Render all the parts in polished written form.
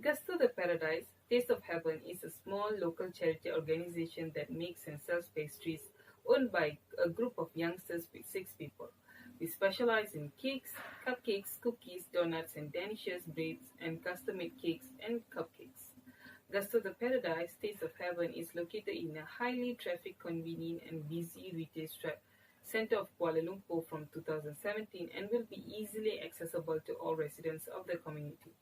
Gusto the Paradise, Taste of Heaven is a small local charity organization that makes and sells pastries owned by a group of youngsters with 6 people. We specialize in cakes, cupcakes, cookies, donuts, and delicious breads, and custom made cakes and cupcakes. Gusto the Paradise, Taste of Heaven is located in a highly traffic convenient and busy retail center of Kuala Lumpur from 2017 and will be easily accessible to all residents of the community.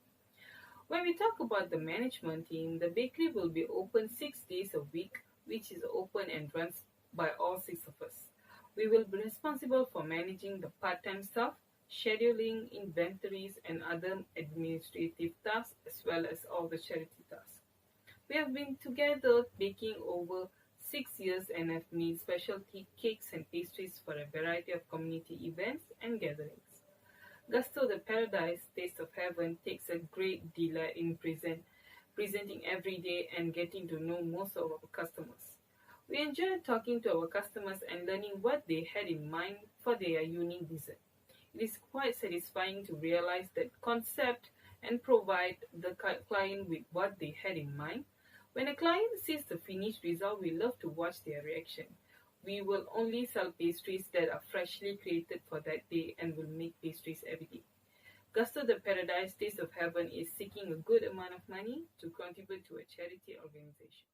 When we talk about the management team, the bakery will be open 6 days a week, which is open and runs by all 6 of us. We will be responsible for managing the part time staff, scheduling inventories, and other administrative tasks, as well as all the charity tasks. We have been together baking over 6 years and have made specialty cakes and pastries for a variety of community events and gatherings. Gusto the Paradise Taste of Heaven takes a great delight in presenting every day and getting to know most of our customers. We enjoy talking to our customers and learning what they had in mind for their unique dessert. It is quite satisfying to realize that concept and provide the client with what they had in mind. When a client sees the finished result, we love to watch their reaction. We will only sell pastries that are freshly created for that day and will make pastries every day. Gusto the Paradise Taste of Heaven is seeking a good amount of money to contribute to a charity organization.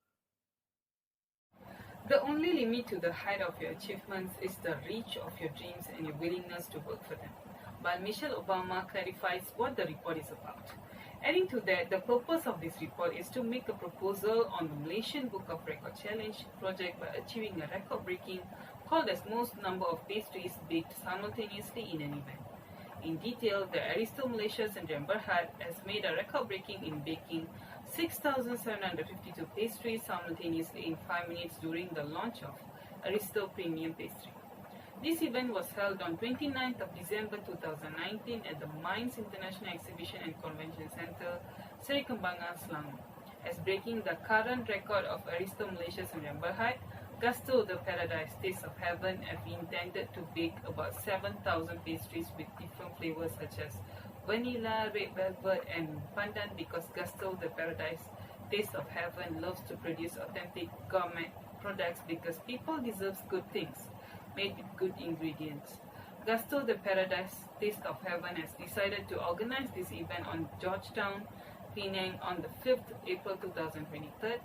The only limit to the height of your achievements is the reach of your dreams and your willingness to work for them. But Michelle Obama clarifies what the report is about. Adding to that, the purpose of this report is to make a proposal on the Malaysian Book of Record Challenge project by achieving a record breaking called as most number of pastries baked simultaneously in an event. In detail, the Aristo Malaysia Sdn Berhad has made a record breaking in baking 6,752 pastries simultaneously in 5 minutes during the launch of Aristo Premium Pastry. This event was held on 29th of December 2019 at the Mines International Exhibition and Convention Centre, Seri Kembangan, Selangor. As breaking the current record of Aristo Malaysia Sdn Berhad, Gusto the Paradise Taste of Heaven have intended to bake about 7,000 pastries with different flavors such as vanilla, red velvet, and pandan because Gusto the Paradise Taste of Heaven loves to produce authentic gourmet products because people deserve good things made with good ingredients. Gusto the Paradise Taste of Heaven has decided to organize this event on Georgetown, Penang on the 5th April 2023,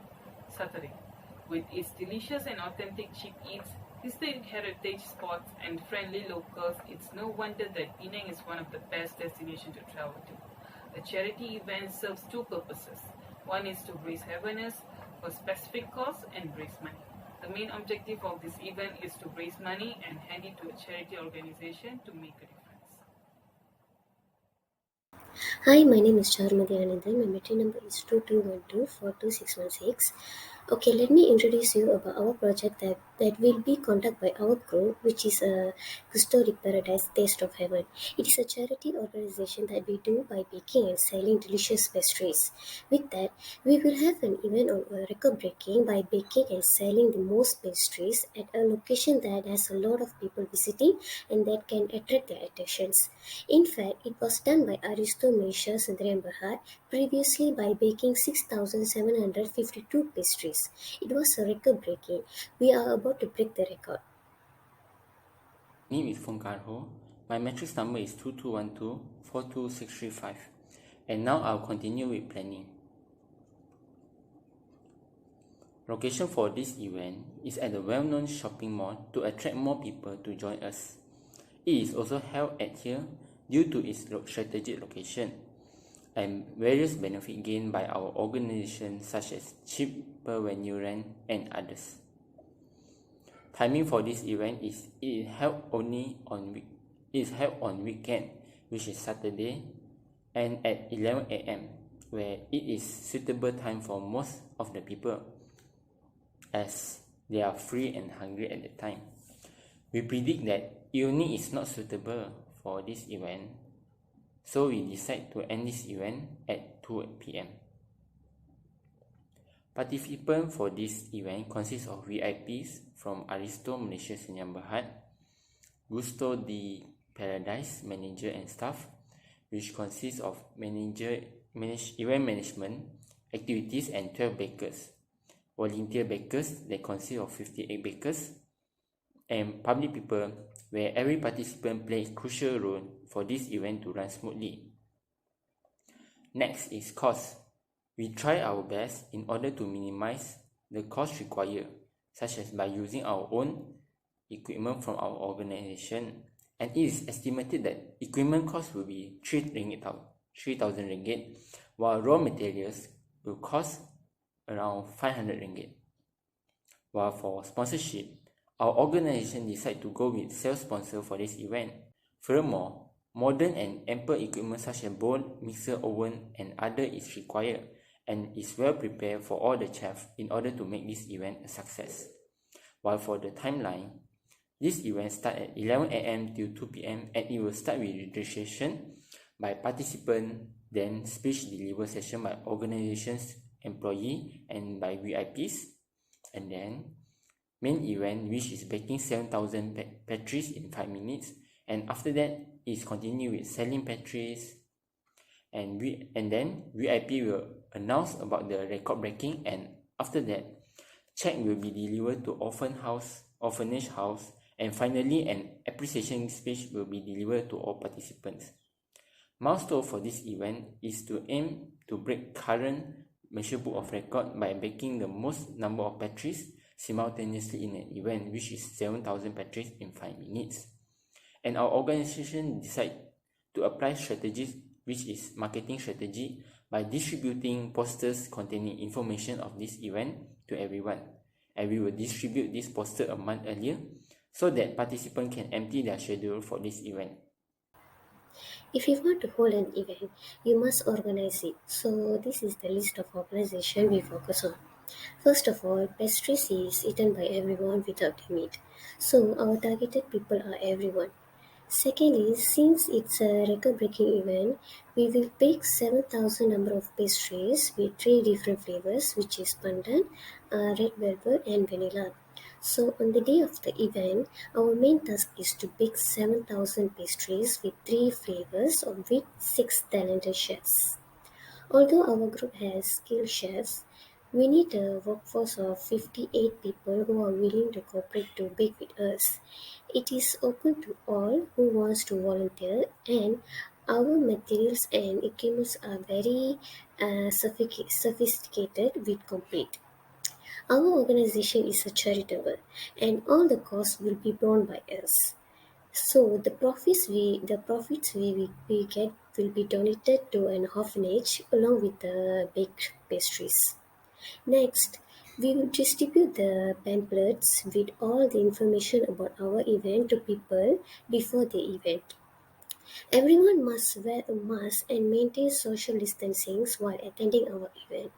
Saturday. With its delicious and authentic cheap eats, historic heritage spots, and friendly locals, it's no wonder that Penang is one of the best destinations to travel to. A charity event serves two purposes. One is to raise awareness for specific cause and raise money. The main objective of this event is to raise money and hand it to a charity organization to make a difference. Hi, my name is Charmadi Anandan. My metric number is 2212 Okay, let me introduce you about our project that will be conducted by our group, which is a Historic Paradise Taste of Heaven. It is a charity organization that we do by baking and selling delicious pastries. With that, we will have an event on record breaking by baking and selling the most pastries at a location that has a lot of people visiting and that can attract their attentions. In fact, it was done by Aristo Malaysia Sdn Berhad previously by baking 6,752 pastries. It was a record breaking. We are about to break the record. Name is Fongkarho. My matrix number is 2212 and now I'll continue with planning. Location for this event is at a well-known shopping mall to attract more people to join us. It is also held at here due to its strategic location and various benefits gained by our organization such as cheaper venue rent and others. Timing for this event is held on weekend, which is Saturday, and at 11 a.m., where it is suitable time for most of the people, as they are free and hungry at the time. We predict that evening is not suitable for this event, so we decide to end this event at 2 p.m. Participants for this event consist of VIPs from Aristo Malaysia Sdn Berhad, Gusto the Paradise manager and staff, which consists of manager event management activities, and 12 bakers. Volunteer bakers that consist of 58 bakers, and public people where every participant plays a crucial role for this event to run smoothly. Next is cost. We try our best in order to minimize the cost required, such as by using our own equipment from our organization, and it is estimated that equipment cost will be 3,000 ringgit, while raw materials will cost around 500 ringgit. While for sponsorship, our organization decided to go with sales sponsor for this event. Furthermore, modern and ample equipment such as bowl, mixer, oven, and other is required and is well prepared for all the chefs in order to make this event a success. While for the timeline, this event starts at 11 a.m. till 2 p.m. and it will start with registration by participant, then speech delivery session by organization's employee and by VIPs, and then main event, which is baking 7,000 pastries in 5 minutes, and after that is continue with selling pastries, and then VIP will announce about the record breaking, and after that check will be delivered to orphanage house, and finally an appreciation speech will be delivered to all participants. Milestone for this event is to aim to break current Malaysia Book of Record by baking the most number of pastries simultaneously in an event, which is 7,000 pastries in 5 minutes. And our organization decided to apply strategies, which is marketing strategy, by distributing posters containing information of this event to everyone. And we will distribute this poster a month earlier so that participants can empty their schedule for this event. If you want to hold an event, you must organize it. So this is the list of organization we focus on. First of all, pastries is eaten by everyone without limit. So our targeted people are everyone. Secondly, since it's a record-breaking event, we will bake 7,000 number of pastries with 3 different flavors, which is pandan, red velvet, and vanilla. So on the day of the event, our main task is to bake 7,000 pastries with 3 flavors or with 6 talented chefs. Although our group has skilled chefs, we need a workforce of 58 people who are willing to cooperate to bake with us. It is open to all who wants to volunteer, and our materials and equipment are very sophisticated with complete. Our organization is a charitable, and all the costs will be borne by us. So the profits we get will be donated to an orphanage along with the baked pastries. Next, we will distribute the pamphlets with all the information about our event to people before the event. Everyone must wear a mask and maintain social distancing while attending our event.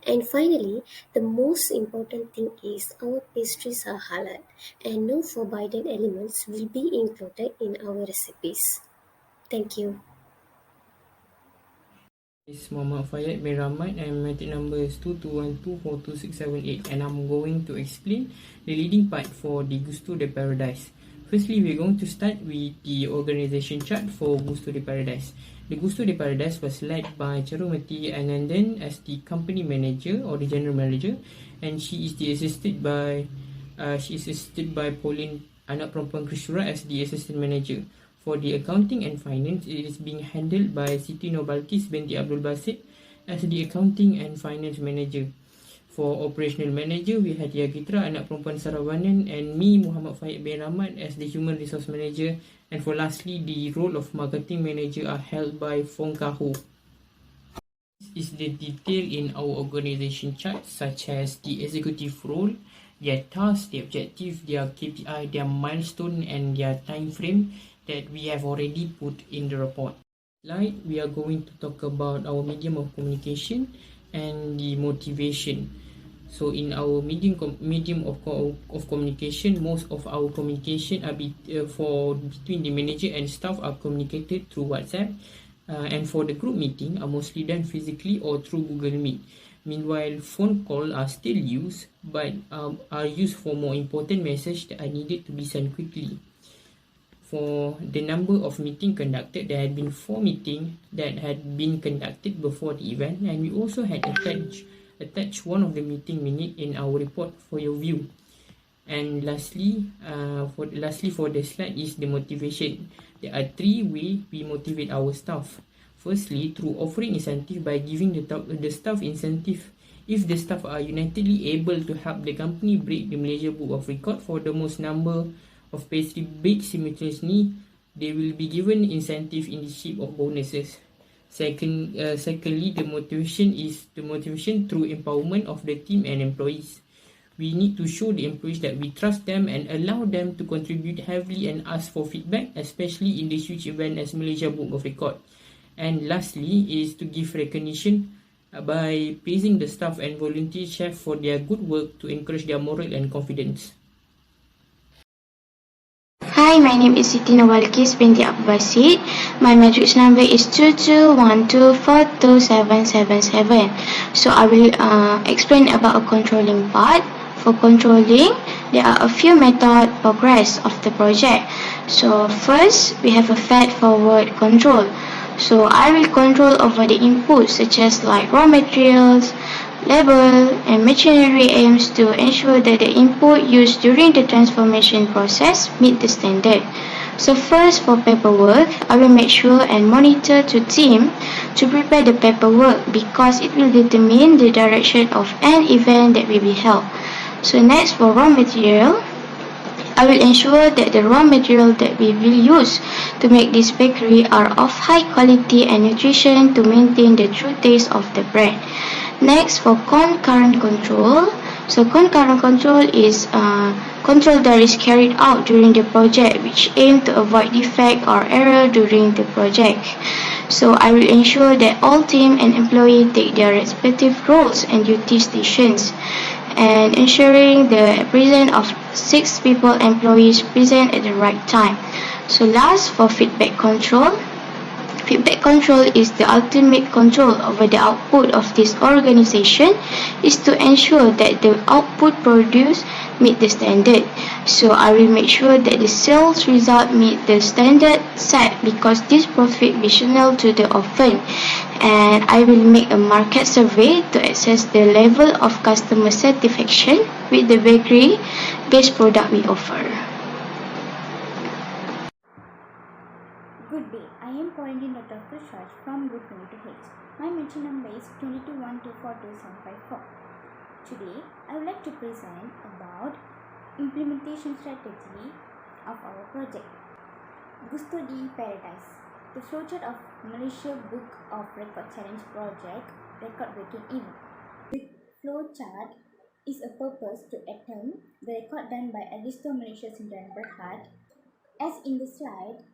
And finally, the most important thing is our pastries are halal and no forbidden elements will be included in our recipes. Thank you. Is Muhammad Fayed bin Rahmat and my number is 2212426778, and I'm going to explain the leading part for the Gusto de Paradise. Firstly, we're going to start with the organization chart for Gusto de Paradise. The Gusto de Paradise was led by Charumati Anandan as the company manager or the general manager, and she is assisted by Pauline Anak Perempuan Krishura as the assistant manager. For the accounting and finance, it is being handled by Siti Nobalkis binti Abdul Basit as the accounting and finance manager. For operational manager, we had Yagitra Anak Perempuan Saravanan and me, Muhammad Fayed bin Rahmat, as the human resource manager. And for lastly, the role of marketing manager are held by Fong Kaho. This is the detail in our organization chart, such as the executive role, their task, their objective, their KPI, their milestone, and their time frame that we have already put in the report. Slide, we are going to talk about our medium of communication and the motivation. So in our medium of communication, most of our communication are between the manager and staff are communicated through WhatsApp, and for the group meeting are mostly done physically or through Google Meet. Meanwhile, phone call are still used, but are used for more important messages that are needed to be sent quickly. for the number of meetings conducted, there had been 4 meetings that had been conducted before the event, and we also had attached one of the meeting minute in our report for your view. And lastly, for the slide is the motivation. There are 3 ways we motivate our staff. Firstly, through offering incentive by giving the staff incentive. If the staff are unitedly able to help the company break the Malaysia Book of Record for the most number of pastry baked simultaneously, they will be given incentive in the shape of bonuses. Secondly, the motivation through empowerment of the team and employees. We need to show the employees that we trust them and allow them to contribute heavily and ask for feedback, especially in this huge event as Malaysia Book of Record. And lastly is to give recognition by praising the staff and volunteer chef for their good work to encourage their moral and confidence. Hi, my name is Siti Novalkis binti Abbasid. My matrix number is 2212427777. So I will explain about a controlling part. For controlling, there are a few method progress of the project. So first, we have a fed-forward control. So I will control over the inputs such as like raw materials, label, and machinery aims to ensure that the input used during the transformation process meet the standard. So first, for paperwork, I will make sure and monitor the team to prepare the paperwork because it will determine the direction of an event that will be held. So next, for raw material, I will ensure that the raw material that we will use to make this bakery are of high quality and nutrition to maintain the true taste of the bread. Next, for concurrent control. So concurrent control is control that is carried out during the project which aim to avoid defect or error during the project. So I will ensure that all team and employee take their respective roles and duty stations, and ensuring the presence of 6 people employees present at the right time. So last, for feedback control. Feedback control is the ultimate control over the output of this organization, is to ensure that the output produced meet the standard. So I will make sure that the sales result meet the standard set because this profit visional to the oven. And I will make a market survey to assess the level of customer satisfaction with the bakery based product we offer. Good day, I am Quarantine Dr. Prashaj from Group 22H. My mention number is 22124274. Today, I would like to present about implementation strategy of our project. Gusto di Paradise, the flowchart of Malaysia Book of Record Challenge project record-breaking event. The flowchart is a purpose to attempt the record done by Gusto Malaysia Sdn Bhd. As in the slide,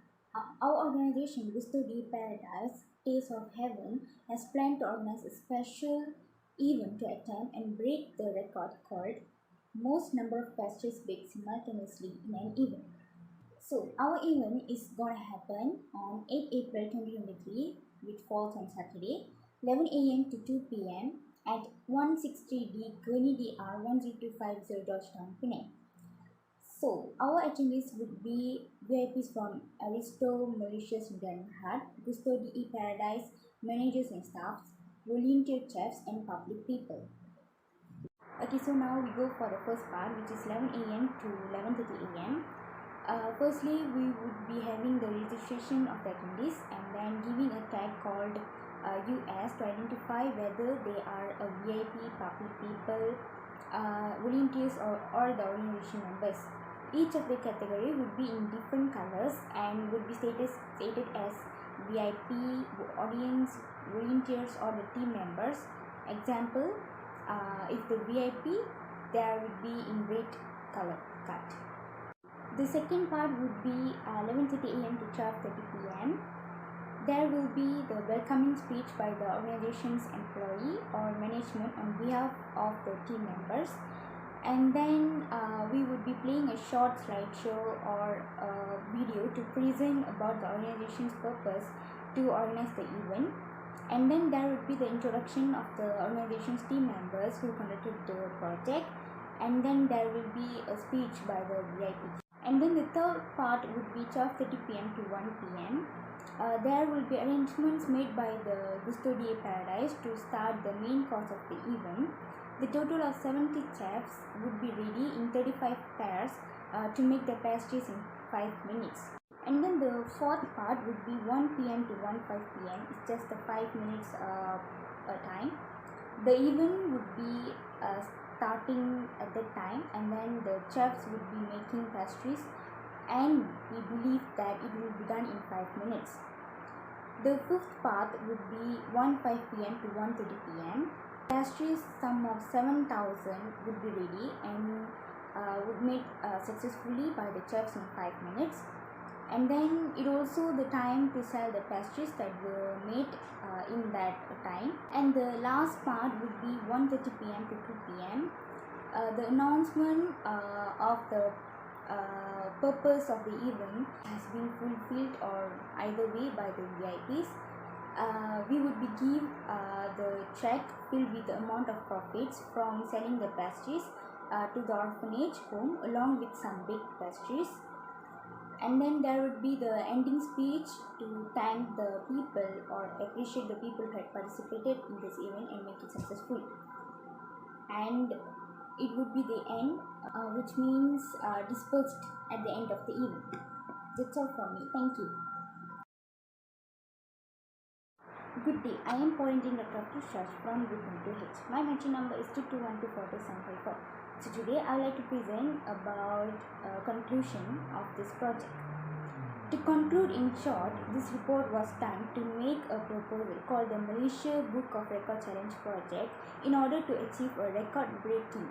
our organization Gusto di Paradise, Taste of Heaven, has planned to organize a special event to attempt and break the record called most number of pastries baked simultaneously in an event. So our event is going to happen on 8 April 2023, which falls on Saturday, 11 AM to 2 PM at 163D Gurney DR 10250 Georgetown, Penang. So our attendees would be VIPs from Aristo Malaysia Sdn Bhd, Gusto di Paradise managers and staffs, volunteer chefs, and public people. Okay, so now we go for the first part, which is 11 AM to 11:30 AM. Firstly, we would be having the registration of the attendees and then giving a tag called US to identify whether they are a VIP, public people, volunteers, or the organization members. Each of the category would be in different colors and would be stated as VIP, audience, volunteers, or the team members. Example, if the VIP, there would be in red color cut. The second part would be 11:30 AM to 12:30 PM. There will be the welcoming speech by the organization's employee or management on behalf of the team members. And then we would be playing a short slideshow or a video to present about the organization's purpose to organize the event. And then there would be the introduction of the organization's team members who conducted the project. And then there will be a speech by the VIP. And then the third part would be 12:30 p.m. to 1 p.m. There will be arrangements made by the Gusto di Paradise to start the main course of the event. The total of 70 chefs would be ready in 35 pairs to make the pastries in 5 minutes. And then the fourth part would be 1 p.m. to 1:05 p.m. It's just the 5 minutes time. The event would be starting at that time, and then the chefs would be making pastries, and we believe that it will be done in 5 minutes. The fifth part would be 1:05 p.m. to 1:30 p.m. Pastries sum of 7,000 would be ready and would made successfully by the chefs in 5 minutes. And then it also the time to sell the pastries that were made in that time. And the last part would be 1:30 p.m. to 2 p.m. The announcement of the purpose of the event has been fulfilled or either way by the VIPs. We would be give the check filled with the amount of profits from selling the pastries to the orphanage home along with some baked pastries. And then there would be the ending speech to thank the people or appreciate the people who had participated in this event and make it successful. And it would be the end, which means dispersed at the end of the event. That's all from me. Thank you. Good day. I am Quarantine Dr. Shash from Group 2H. My mention number is 22124274. So today I would like to present about conclusion of this project. To conclude in short, this report was done to make a proposal called the Malaysia Book of Record Challenge project in order to achieve a record breaking.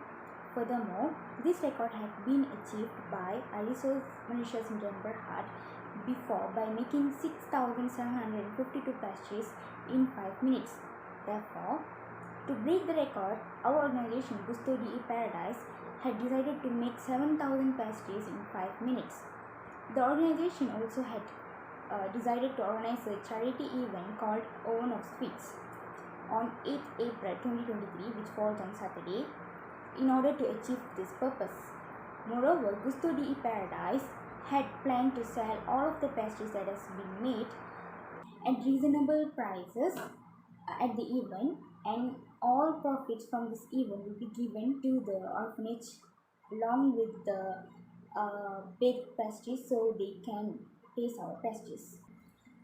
Furthermore, this record had been achieved by Alisos Malaysia Sindran Berhad before by making 6,752 pastries in 5 minutes. Therefore, to break the record, our organization Gusto di Paradise had decided to make 7,000 pastries in 5 minutes. The organization also had decided to organize a charity event called Oven of Sweets on 8th April 2023, which falls on Saturday, in order to achieve this purpose. Moreover, Gusto di Paradise had planned to sell all of the pastries that has been made at reasonable prices at the event, and all profits from this event will be given to the orphanage along with the baked pastries so they can taste our pastries.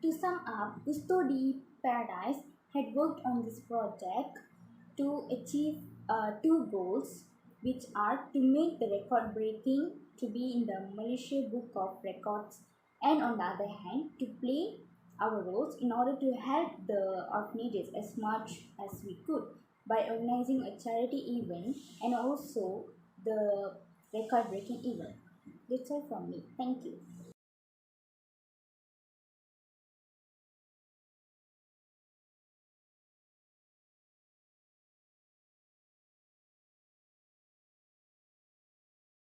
To sum up, Gusto di Paradise had worked on this project to achieve two goals, which are to make the record breaking to be in the Malaysia Book of Records, and on the other hand to play our roles in order to help the orphanages as much as we could by organizing a charity event and also the record breaking event. That's all from me. Thank you.